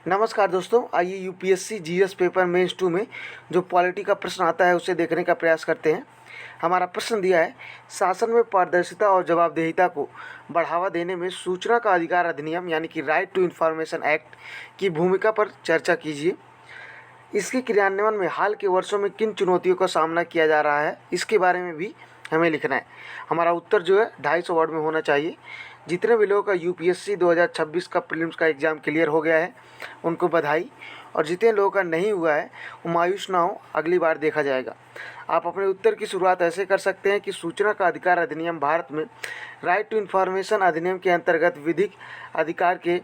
नमस्कार दोस्तों, आइए यूपीएससी जीएस पेपर मेंस 2 में जो पॉलिटी का प्रश्न आता है उसे देखने का प्रयास करते हैं। हमारा प्रश्न दिया है, शासन में पारदर्शिता और जवाबदेहिता को बढ़ावा देने में सूचना का अधिकार अधिनियम यानी कि राइट टू इन्फॉर्मेशन एक्ट की भूमिका पर चर्चा कीजिए। इसके क्रियान्वयन में हाल के वर्षों में किन चुनौतियों का सामना किया जा रहा है, इसके बारे में भी हमें लिखना है। हमारा उत्तर जो है 250 वर्ड में होना चाहिए। जितने भी लोगों का यूपीएससी 2026 का प्रीलिम्स का एग्ज़ाम क्लियर हो गया है उनको बधाई, और जितने लोगों का नहीं हुआ है वो मायूस ना हो, अगली बार देखा जाएगा। आप अपने उत्तर की शुरुआत ऐसे कर सकते हैं कि सूचना का अधिकार अधिनियम भारत में राइट टू इन्फॉर्मेशन अधिनियम के अंतर्गत विधिक अधिकार के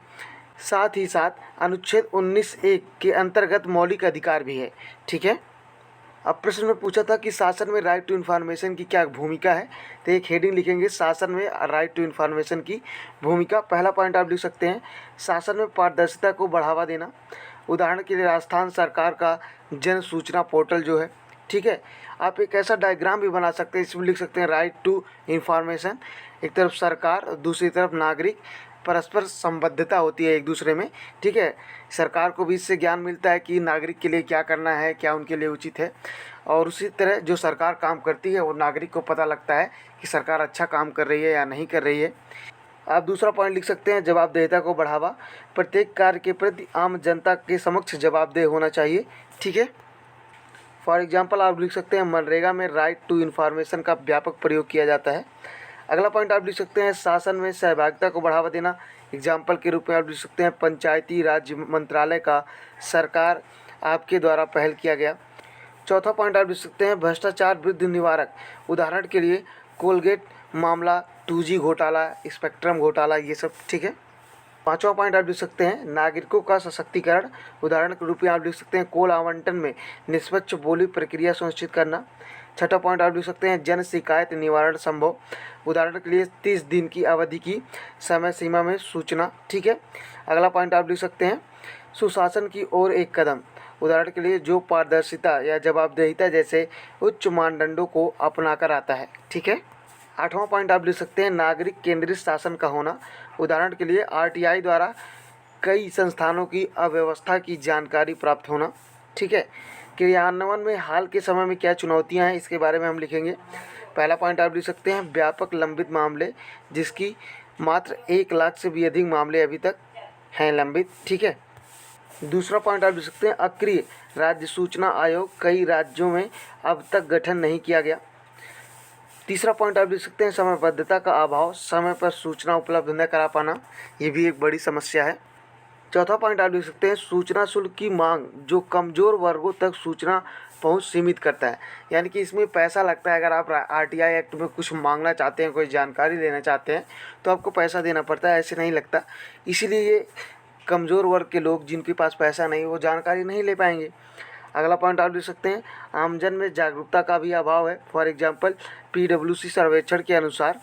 साथ ही साथ अनुच्छेद 19(1) के अंतर्गत मौलिक अधिकार भी है। ठीक है। अब प्रश्न में पूछा था कि शासन में राइट टू इन्फॉर्मेशन की क्या भूमिका है, तो एक हेडिंग लिखेंगे, शासन में राइट टू इन्फॉर्मेशन की भूमिका। पहला पॉइंट आप लिख सकते हैं, शासन में पारदर्शिता को बढ़ावा देना। उदाहरण के लिए राजस्थान सरकार का जन सूचना पोर्टल जो है, ठीक है। आप एक ऐसा डायग्राम भी बना सकते हैं, इसमें लिख सकते हैं राइट टू इन्फॉर्मेशन, एक तरफ सरकार और दूसरी तरफ नागरिक, परस्पर संबद्धता होती है एक दूसरे में, ठीक है। सरकार को भी इससे ज्ञान मिलता है कि नागरिक के लिए क्या करना है, क्या उनके लिए उचित है, और उसी तरह जो सरकार काम करती है वो नागरिक को पता लगता है कि सरकार अच्छा काम कर रही है या नहीं कर रही है। आप दूसरा पॉइंट लिख सकते हैं, जवाबदेहिता को बढ़ावा। प्रत्येक कार्य के प्रति आम जनता के समक्ष जवाबदेह होना चाहिए, ठीक है। फॉर एग्जाम्पल आप लिख सकते हैं, मनरेगा में राइट टू इन्फॉर्मेशन का व्यापक प्रयोग किया जाता है। अगला पॉइंट आप लिख सकते हैं, शासन में सहभागिता को बढ़ावा देना। एग्जाम्पल के रूप में आप लिख सकते हैं, पंचायती राज मंत्रालय का सरकार आपके द्वारा पहल किया गया। चौथा पॉइंट आप लिख सकते हैं, भ्रष्टाचार विरुद्ध निवारक। उदाहरण के लिए कोलगेट मामला, 2G घोटाला, स्पेक्ट्रम घोटाला, ये सब, ठीक है। पांचवा पॉइंट आप लिख सकते हैं, नागरिकों का सशक्तिकरण। उदाहरण के रूप में आप लिख सकते हैं, कोल आवंटन में निष्पक्ष बोली प्रक्रिया सुनिश्चित करना। छठा पॉइंट आप लिख सकते हैं, जन शिकायत निवारण संभव। उदाहरण के लिए 30 दिन की अवधि की समय सीमा में सूचना, ठीक है। अगला पॉइंट आप लिख सकते हैं, सुशासन की ओर एक कदम। उदाहरण के लिए जो पारदर्शिता या जवाबदेहिता जैसे उच्च मानदंडों को अपनाकर आता है, ठीक है। आठवां पॉइंट आप लिख सकते हैं, नागरिक केंद्रित शासन का होना। उदाहरण के लिए आरटीआई द्वारा कई संस्थानों की अव्यवस्था की जानकारी प्राप्त होना, ठीक है। क्रियान्वयन में हाल के समय में क्या चुनौतियां हैं, इसके बारे में हम लिखेंगे। पहला पॉइंट आप लिख सकते हैं, व्यापक लंबित मामले, जिसकी मात्र 1 लाख से भी अधिक मामले अभी तक हैं लंबित, ठीक है। दूसरा पॉइंट आप लिख सकते हैं, अक्रिय राज्य सूचना आयोग, कई राज्यों में अब तक गठन नहीं किया गया। तीसरा पॉइंट आप लिख सकते हैं, समयबद्धता का अभाव, समय पर सूचना उपलब्ध न करा पाना, ये भी एक बड़ी समस्या है। चौथा पॉइंट आप लिख सकते हैं, सूचना शुल्क की मांग, जो कमज़ोर वर्गों तक सूचना पहुंच सीमित करता है। यानी कि इसमें पैसा लगता है। अगर आप आरटीआई एक्ट में कुछ मांगना चाहते हैं, कोई जानकारी लेना चाहते हैं, तो आपको पैसा देना पड़ता है, ऐसे नहीं लगता। इसीलिए ये कमज़ोर वर्ग के लोग जिनके पास पैसा नहीं, वो जानकारी नहीं ले पाएंगे। अगला पॉइंट आप लिख सकते हैं, आमजन में जागरूकता का भी अभाव है। फॉर एग्जांपल पीडब्ल्यूसी सर्वेक्षण के अनुसार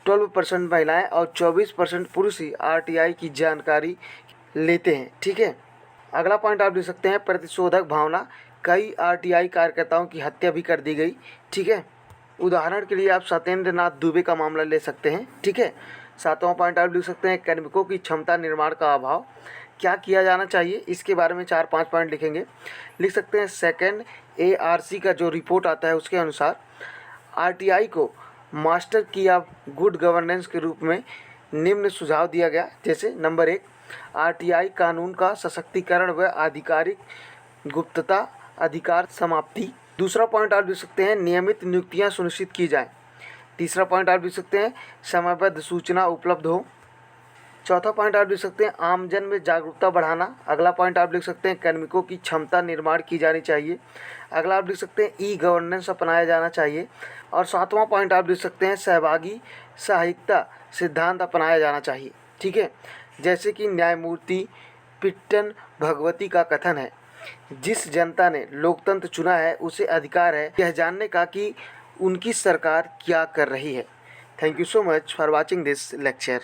12% महिलाएं और 24% पुरुष ही आरटीआई की जानकारी लेते हैं, ठीक है। अगला पॉइंट आप लिख सकते हैं, प्रतिशोधक भावना, कई आरटीआई कार्यकर्ताओं की हत्या भी कर दी गई, ठीक है। उदाहरण के लिए आप सत्येंद्र नाथ दुबे का मामला ले सकते हैं, ठीक है। सातवां पॉइंट आप लिख सकते हैं, कार्मिकों की क्षमता निर्माण का अभाव, क्या किया जाना चाहिए, इसके बारे में 4-5 पॉइंट लिखेंगे। लिख सकते हैं, सेकंड ARC का जो रिपोर्ट आता है उसके अनुसार आरटीआई को मास्टर की ऑफ गुड गवर्नेंस के रूप में निम्न सुझाव दिया गया। जैसे नंबर 1, आरटीआई कानून का सशक्तिकरण व आधिकारिक गुप्तता अधिकार समाप्ति। दूसरा पॉइंट आप लिख सकते हैं, नियमित नियुक्तियां सुनिश्चित की जाएं। तीसरा पॉइंट आप लिख सकते हैं, समयबद्ध सूचना उपलब्ध हो। चौथा पॉइंट आप लिख सकते हैं, आमजन में जागरूकता बढ़ाना। अगला पॉइंट आप लिख सकते हैं, कार्मिकों की क्षमता निर्माण की जानी चाहिए। अगला आप लिख सकते हैं, ई गवर्नेंस अपनाया जाना चाहिए। और सातवां पॉइंट आप लिख सकते हैं, सहभागी सहायिकता सिद्धांत अपनाया जाना चाहिए, ठीक है। जैसे कि न्यायमूर्ति पिट्टन भगवती का कथन है, जिस जनता ने लोकतंत्र चुना है उसे अधिकार है यह जानने का कि उनकी सरकार क्या कर रही है। Thank you so much for watching this lecture.